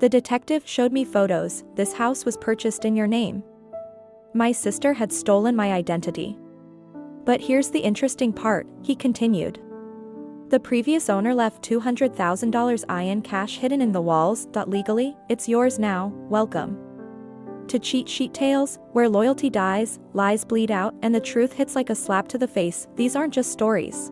The detective showed me photos. This house was purchased in your name. My sister had stolen my identity. But here's the interesting part, he continued. The previous owner left $200,000 in cash hidden in the walls. Legally, it's yours now. Welcome to Cheat Sheet Tales, where loyalty dies, lies bleed out, and the truth hits like a slap to the face. These aren't just stories.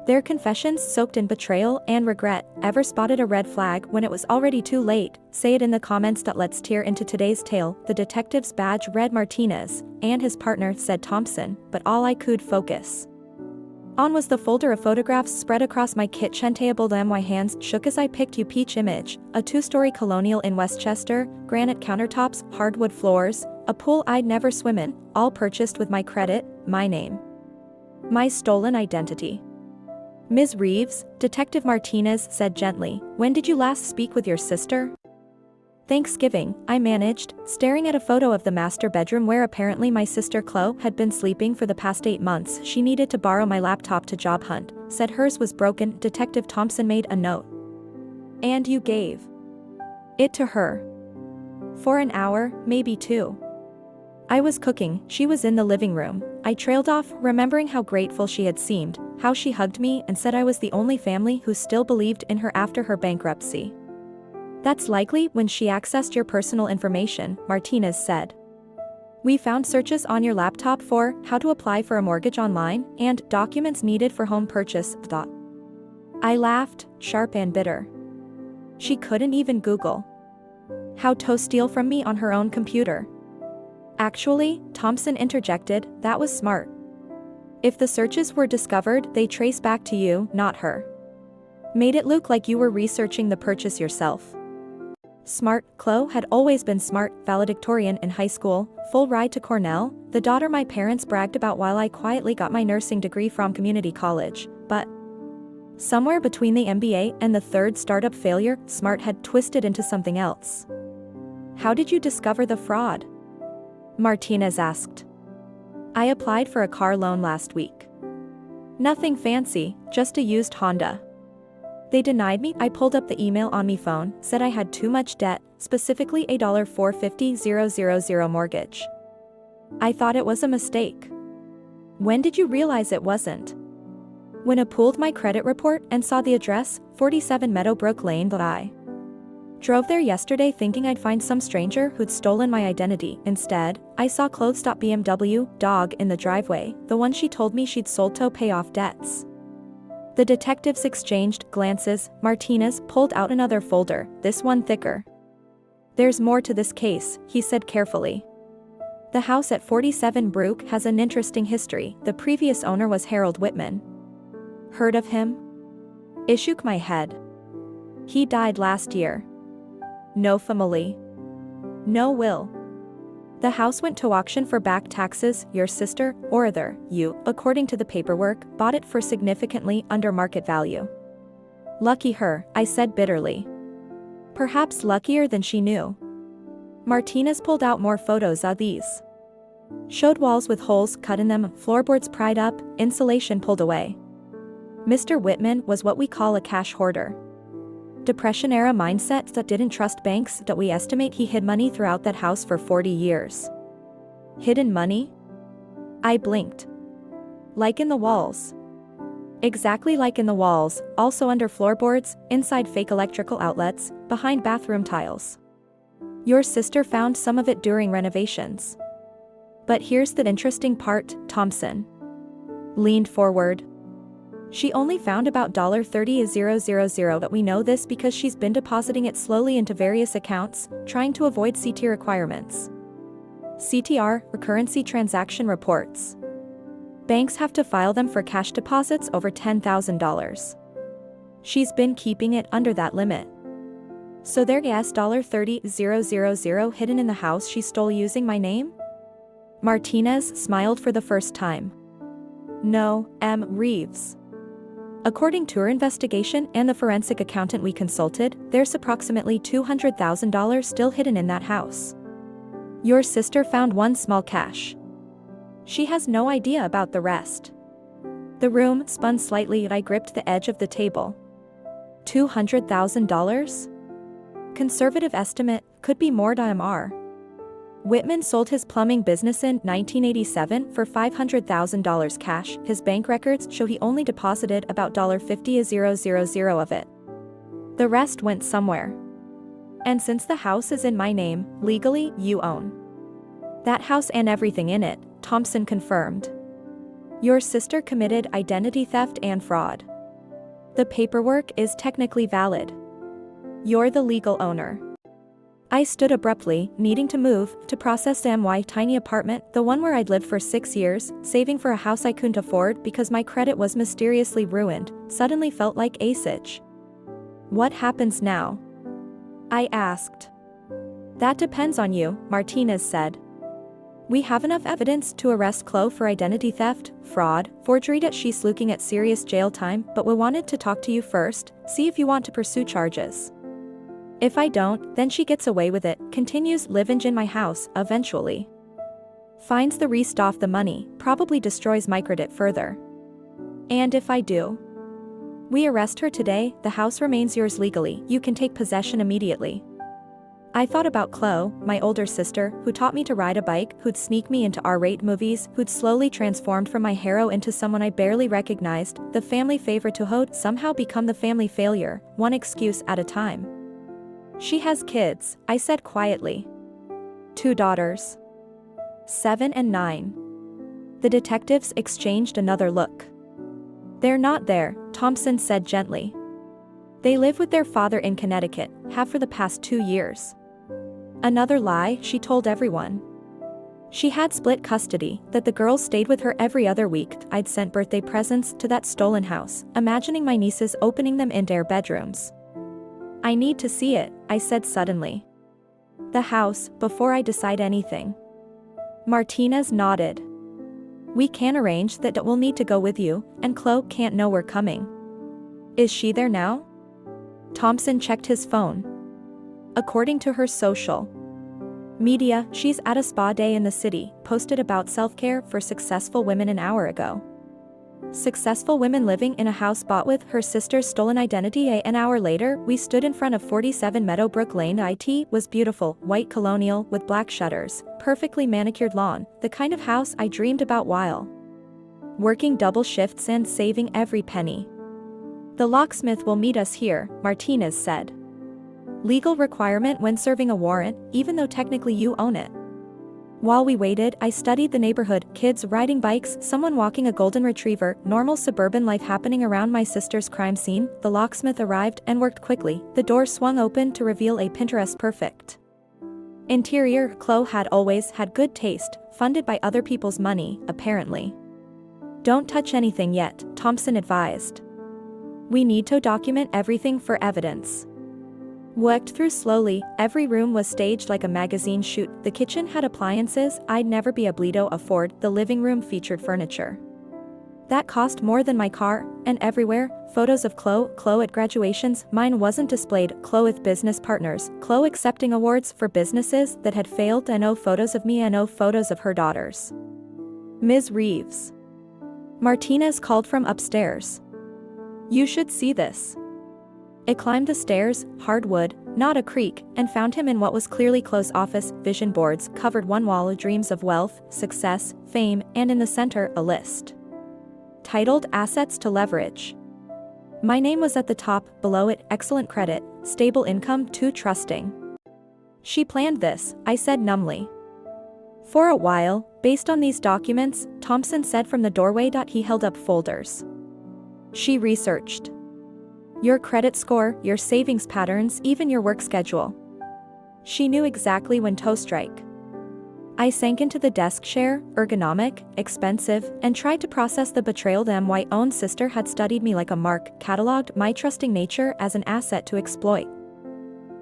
They're confessions soaked in betrayal and regret. Ever spotted a red flag when it was already too late? Say it in the comments. Let's tear into today's tale. The detective's badge read Martinez, and his partner said Thompson, but all I could focus on was the folder of photographs spread across my kitchen table. My hands shook as I picked up each image. A two-story colonial in Westchester, granite countertops, hardwood floors, a pool I'd never swim in, all purchased with my credit, my name, my stolen identity. Ms. Reeves, Detective Martinez said gently, when did you last speak with your sister? Thanksgiving, I managed, staring at a photo of the master bedroom where apparently my sister Chloe had been sleeping for the past 8 months. She needed to borrow my laptop to job hunt, said hers was broken. Detective Thompson made a note. And you gave it to her? For an hour, maybe 2. I was cooking, she was in the living room. I trailed off, remembering how grateful she had seemed, how she hugged me and said I was the only family who still believed in her after her bankruptcy. That's likely when she accessed your personal information, Martinez said. We found searches on your laptop for how to apply for a mortgage online and documents needed for home purchase. I laughed, sharp and bitter. She couldn't even Google how to steal from me on her own computer. Actually, Thompson interjected, that was smart. If the searches were discovered, they trace back to you, not her. Made it look like you were researching the purchase yourself. Smart. Chloe had always been smart, valedictorian in high school, full ride to Cornell, the daughter my parents bragged about while I quietly got my nursing degree from community college, but somewhere between the MBA and the third startup failure, Smart had twisted into something else. How did you discover the fraud? Martinez asked. I applied for a car loan last week. Nothing fancy, just a used Honda. They denied me. I pulled up the email on me phone, said I had too much debt, specifically a $450,000 mortgage. I thought it was a mistake. When did you realize it wasn't? When I pulled my credit report and saw the address, 47 Meadowbrook Lane. I drove there yesterday thinking I'd find some stranger who'd stolen my identity. Instead, I saw Chloe's BMW dog in the driveway, the one she told me she'd sold to pay off debts. The detectives exchanged glances. Martinez pulled out another folder, this one thicker. There's more to this case, he said carefully. The house at 47 Brook has an interesting history. The previous owner was Harold Whitman. Heard of him? I shook my head. He died last year. No family. No will. The house went to auction for back taxes. Your sister, or other, you, according to the paperwork, bought it for significantly under market value. Lucky her, I said bitterly. Perhaps luckier than she knew. Martinez pulled out more photos of these. Showed walls with holes cut in them, floorboards pried up, insulation pulled away. Mr. Whitman was what we call a cash hoarder. Depression-era mindset that didn't trust banks. We estimate he hid money throughout that house for 40 years. Hidden money? I blinked. Like in the walls. Exactly like in the walls, also under floorboards, inside fake electrical outlets, behind bathroom tiles. Your sister found some of it during renovations. But here's the interesting part, Thompson leaned forward. She only found about $30,000, but we know this because she's been depositing it slowly into various accounts, trying to avoid CT requirements. CTR, recurrency transaction reports. Banks have to file them for cash deposits over $10,000. She's been keeping it under that limit. So there's $30,000 hidden in the house she stole using my name? Martinez smiled for the first time. No, M. Reeves. According to her investigation and the forensic accountant we consulted, there's approximately $200,000 still hidden in that house. Your sister found one small cache. She has no idea about the rest. The room spun slightly and I gripped the edge of the table. $200,000? Conservative estimate, could be more MR. Whitman sold his plumbing business in 1987 for $500,000 cash. His bank records show he only deposited about $50,000 of it. The rest went somewhere. And since the house is in my name, legally, you own that house and everything in it, Thompson confirmed. Your sister committed identity theft and fraud. The paperwork is technically valid. You're the legal owner. I stood abruptly, needing to move, to process my tiny apartment, the one where I'd lived for 6 years, saving for a house I couldn't afford because my credit was mysteriously ruined, suddenly felt like ASIC. What happens now? I asked. That depends on you, Martinez said. We have enough evidence to arrest Chloe for identity theft, fraud, forgery that she's looking at serious jail time, but we wanted to talk to you first, see if you want to pursue charges. If I don't, then she gets away with it, continues living in my house, eventually. Finds the rest off the money, probably destroys my credit further. And if I do? We arrest her today, the house remains yours legally, you can take possession immediately. I thought about Chloe, my older sister, who taught me to ride a bike, who'd sneak me into R-rated movies, who'd slowly transformed from my hero into someone I barely recognized, the family favorite to who'd somehow become the family failure, one excuse at a time. She has kids, I said quietly. 2 daughters. 7 and 9. The detectives exchanged another look. They're not there, Thompson said gently. They live with their father in Connecticut, have for the past 2 years. Another lie she told everyone. She had split custody, that the girls stayed with her every other week. I'd sent birthday presents to that stolen house, imagining my nieces opening them in their bedrooms. I need to see it, I said suddenly. The house, before I decide anything. Martinez nodded. We can arrange that we'll need to go with you, and Chloe can't know we're coming. Is she there now? Thompson checked his phone. According to her social media, she's at a spa day in the city, posted about self-care for successful women an hour ago. Successful women living in a house bought with her sister's stolen identity. An hour later, we stood in front of 47 Meadowbrook Lane. It was beautiful, white colonial, with black shutters, perfectly manicured lawn, the kind of house I dreamed about while working double shifts and saving every penny. The locksmith will meet us here, Martinez said. Legal requirement when serving a warrant, even though technically you own it. While we waited, I studied the neighborhood, kids riding bikes, someone walking a golden retriever, normal suburban life happening around my sister's crime scene. The locksmith arrived and worked quickly. The door swung open to reveal a Pinterest perfect interior. Chloe had always had good taste, funded by other people's money, apparently. Don't touch anything yet, Thompson advised. We need to document everything for evidence. Worked through slowly, every room was staged like a magazine shoot. The kitchen had appliances I'd never be able to afford. The living room featured furniture that cost more than my car, and everywhere, photos of Chloe at graduations. Mine wasn't displayed. Chloe with business partners, Chloe accepting awards for businesses that had failed, and no photos of me and no photos of her daughters. Ms. Reeves. Martinez called from upstairs. You should see this. It climbed the stairs, hardwood, not a creak, and found him in what was clearly Chloe's office. Vision boards covered one wall, dreams of wealth, success, fame, and in the center, a list titled Assets to Leverage. My name was at the top, below it, excellent credit, stable income, too trusting. She planned this, I said numbly. For a while, based on these documents, Thompson said from the doorway. He held up folders. She researched your credit score, your savings patterns, even your work schedule. She knew exactly when to strike. I sank into the desk chair, ergonomic, expensive, and tried to process the betrayal. My own sister had studied me like a mark, cataloged my trusting nature as an asset to exploit.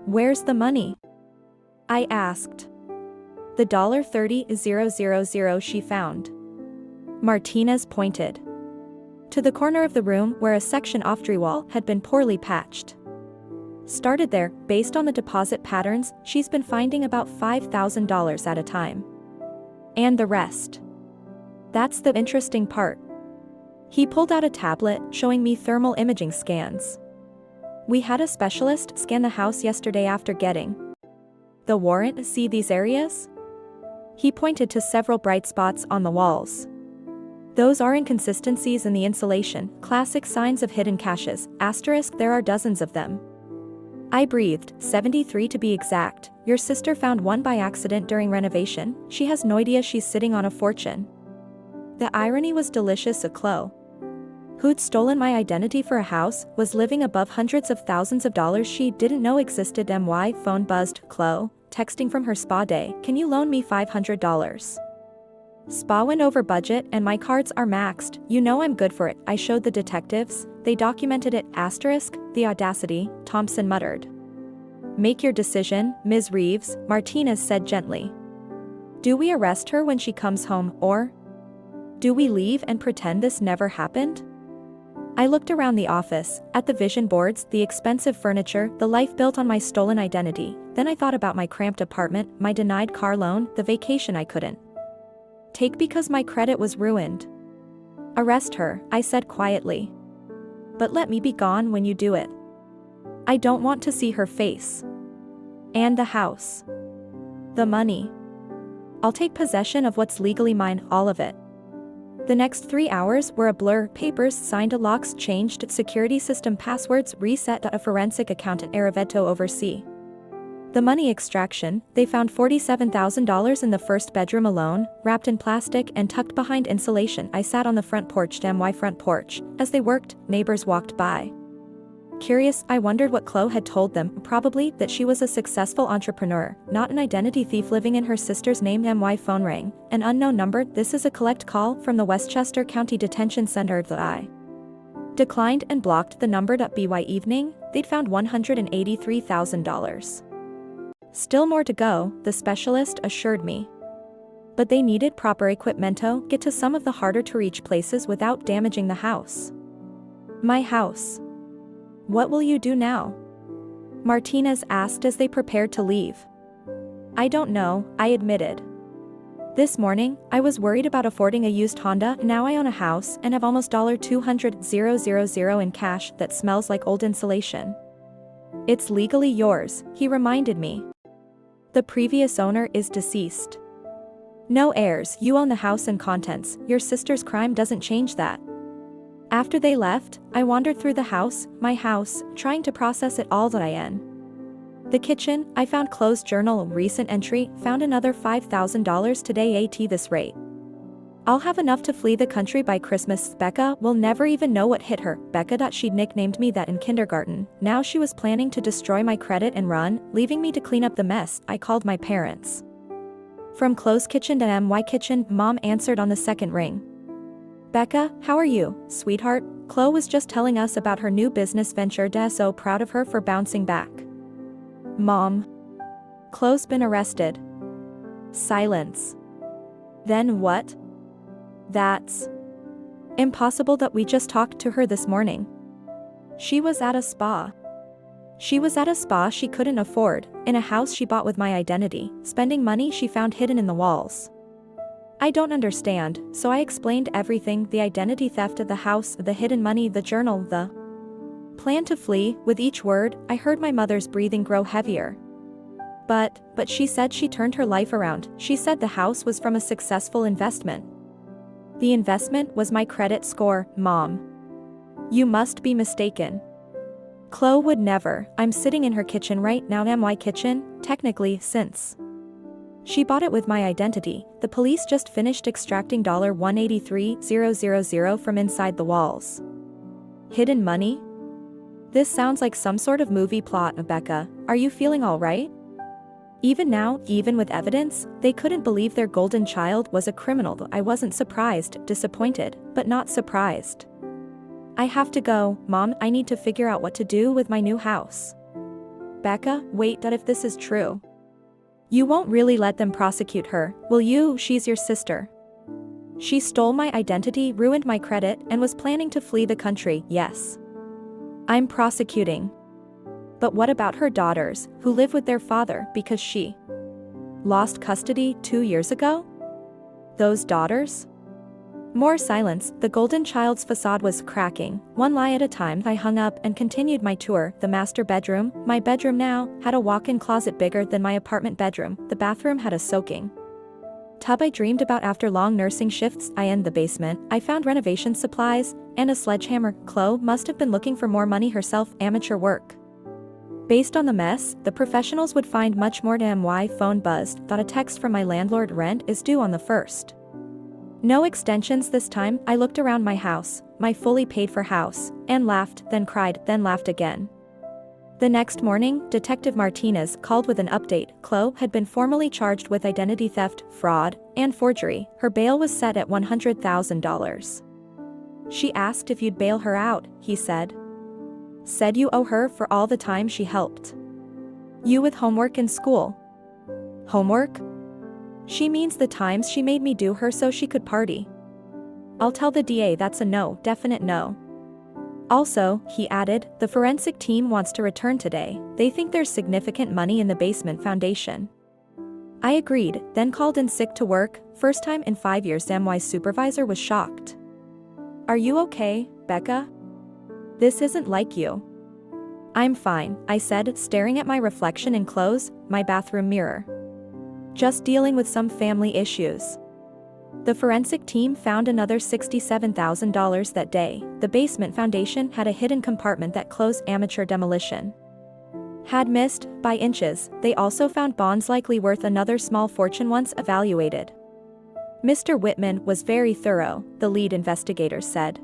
Where's the money? I asked. The $30,000 she found. Martinez pointed to the corner of the room where a section off drywall had been poorly patched. Started there, based on the deposit patterns, she's been finding about $5,000 at a time. And the rest. That's the interesting part. He pulled out a tablet, showing me thermal imaging scans. We had a specialist scan the house yesterday after getting the warrant. See these areas? He pointed to several bright spots on the walls. Those are inconsistencies in the insulation, classic signs of hidden caches, asterisk there are dozens of them. I breathed, 73 to be exact. Your sister found one by accident during renovation. She has no idea she's sitting on a fortune. The irony was delicious. A Chloe, who'd stolen my identity for a house, was living above hundreds of thousands of dollars she didn't know existed. My phone buzzed. Chloe, texting from her spa day, can you loan me $500? Spa went over budget and my cards are maxed, you know I'm good for it. I showed the detectives, they documented it, asterisk, the audacity, Thompson muttered. Make your decision, Ms. Reeves, Martinez said gently. Do we arrest her when she comes home, or do we leave and pretend this never happened? I looked around the office, at the vision boards, the expensive furniture, the life built on my stolen identity. Then I thought about my cramped apartment, my denied car loan, the vacation I couldn't take because my credit was ruined. Arrest her, I said quietly. But let me be gone when you do it. I don't want to see her face. And the house. The money. I'll take possession of what's legally mine, all of it. The next 3 hours were a blur, papers signed, locks changed, security system passwords reset, a forensic accountant Araveto oversee the money extraction. They found $47,000 in the first bedroom alone, wrapped in plastic and tucked behind insulation. I sat on the front porch, front porch. As they worked, neighbors walked by. Curious, I wondered what Chloe had told them, probably that she was a successful entrepreneur, not an identity thief living in her sister's name. Phone rang, an unknown number. This is a collect call from the Westchester County Detention Center. I declined and blocked the number. By evening, they'd found $183,000. Still more to go, the specialist assured me. But they needed proper equipmento, get to some of the harder to reach places without damaging the house. My house. What will you do now? Martinez asked as they prepared to leave. I don't know, I admitted. This morning, I was worried about affording a used Honda. Now I own a house and have almost $200,000 in cash that smells like old insulation. It's legally yours, he reminded me. The previous owner is deceased. No heirs, you own the house and contents. Your sister's crime doesn't change that. After they left, I wandered through the house, my house, trying to process it all that I am. The kitchen, I found Chloe's journal, recent entry, found another $5,000 today at this rate. I'll have enough to flee the country by Christmas. Becca will never even know what hit her. Becca. She'd nicknamed me that in kindergarten. Now she was planning to destroy my credit and run, leaving me to clean up the mess. I called my parents. From Chloe's kitchen to my kitchen, Mom answered on the second ring. Becca, how are you, sweetheart? Chloe was just telling us about her new business venture. So proud of her for bouncing back. Mom. Chloe's been arrested. Silence. Then what? That's impossible. That we just talked to her this morning. She was at a spa. She was at a spa she couldn't afford, in a house she bought with my identity, spending money she found hidden in the walls. I don't understand, so I explained everything, the identity theft of the house, the hidden money, the journal, the plan to flee. With each word, I heard my mother's breathing grow heavier. But she said she turned her life around. She said the house was from a successful investment. The investment was my credit score, Mom. You must be mistaken. Chloe would never. I'm sitting in her kitchen right now. My kitchen, technically, since she bought it with my identity. The police just finished extracting $183,000 from inside the walls. Hidden money? This sounds like some sort of movie plot. Becca, are you feeling all right? Even now, even with evidence, they couldn't believe their golden child was a criminal. I wasn't surprised, disappointed, but not surprised. I have to go, Mom. I need to figure out what to do with my new house. Becca, wait. If this is true, you won't really let them prosecute her, will you? She's your sister. She stole my identity, ruined my credit, and was planning to flee the country. Yes. I'm prosecuting. But what about her daughters, who live with their father because she lost custody 2 years ago? Those daughters? More silence. The golden child's facade was cracking. One lie at a time. I hung up and continued my tour. The master bedroom, my bedroom now, had a walk-in closet bigger than my apartment bedroom. The bathroom had a soaking tub I dreamed about after long nursing shifts. I in the basement. I found renovation supplies and a sledgehammer. Chloe must have been looking for more money herself. Amateur work. Based on the mess, the professionals would find much more. My phone buzzed. Thought a text from my landlord. Rent is due on the 1st. No extensions this time. I looked around my house, my fully paid for house, and laughed, then cried, then laughed again. The next morning, Detective Martinez called with an update. Chloe had been formally charged with identity theft, fraud, and forgery. Her bail was set at $100,000. She asked if you'd bail her out, he said. Said you owe her for all the time she helped you with homework in school. Homework? She means the times she made me do her so she could party. I'll tell the DA that's a no, definite no. Also, he added, the forensic team wants to return today. They think there's significant money in the basement foundation. I agreed, then called in sick to work. First time in 5 years. My supervisor was shocked. Are you okay, Becca? This isn't like you. I'm fine, I said, staring at my reflection in clothes, my bathroom mirror. Just dealing with some family issues. The forensic team found another $67,000 that day. The basement foundation had a hidden compartment that Chloe's amateur demolition had missed by inches. They also found bonds likely worth another small fortune once evaluated. Mr. Whitman was very thorough, the lead investigator said.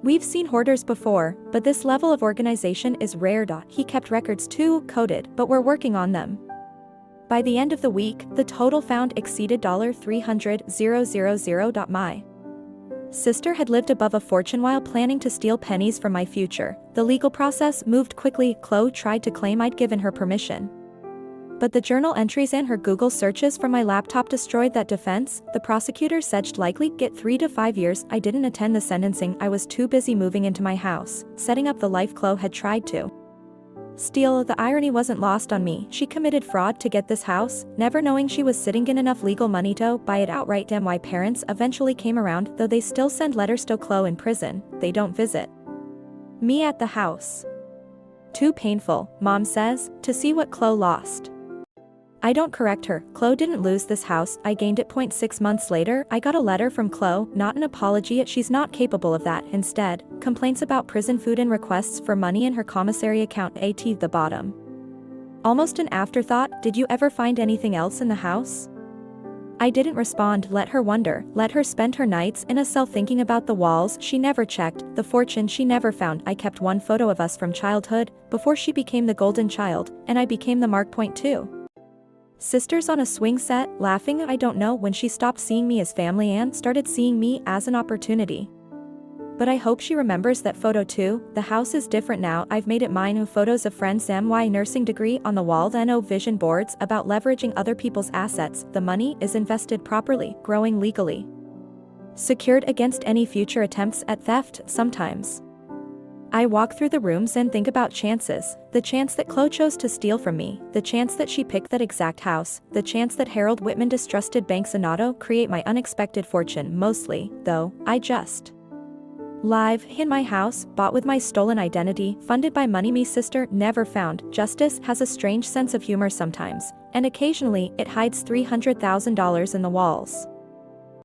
We've seen hoarders before, but this level of organization is rare. He kept records too, coded, but we're working on them. By the end of the week, the total found exceeded $300,000. My sister had lived above a fortune while planning to steal pennies from my future. The legal process moved quickly. Chloe tried to claim I'd given her permission, but the journal entries and her Google searches from my laptop destroyed that defense. The prosecutor said she'd likely get 3 to 5 years. I didn't attend the sentencing. I was too busy moving into my house, setting up the life Chloe had tried to steal. The irony wasn't lost on me. She committed fraud to get this house, never knowing she was sitting in enough legal money to buy it outright. My parents eventually came around, though they still send letters to Chloe in prison. They don't visit me at the house. Too painful, Mom says, to see what Chloe lost. I don't correct her. Chloe didn't lose this house, I gained it. 6 months later, I got a letter from Chloe, not an apology. She's not capable of that. Instead, complaints about prison food and requests for money in her commissary account. At the bottom. Almost an afterthought. Did you ever find anything else in the house? I didn't respond. Let her wonder. Let her spend her nights in a cell thinking about the walls she never checked, the fortune she never found. I kept one photo of us from childhood, before she became the golden child, and I became the mark point too. Sisters on a swing set, laughing. I don't know when she stopped seeing me as family and started seeing me as an opportunity. But I hope she remembers that photo too. The house is different now. I've made it mine. Photos of friends. My nursing degree on the wall. No vision boards about leveraging other people's assets. The money is invested properly, growing legally, secured against any future attempts at theft. Sometimes I walk through the rooms and think about chances. The chance that Chloe chose to steal from me, the chance that she picked that exact house, the chance that Harold Whitman distrusted banks and auto create my unexpected fortune. Mostly, though, I just live in my house, bought with my stolen identity, funded by money me sister never found. Justice has a strange sense of humor sometimes, and occasionally it hides $300,000 in the walls.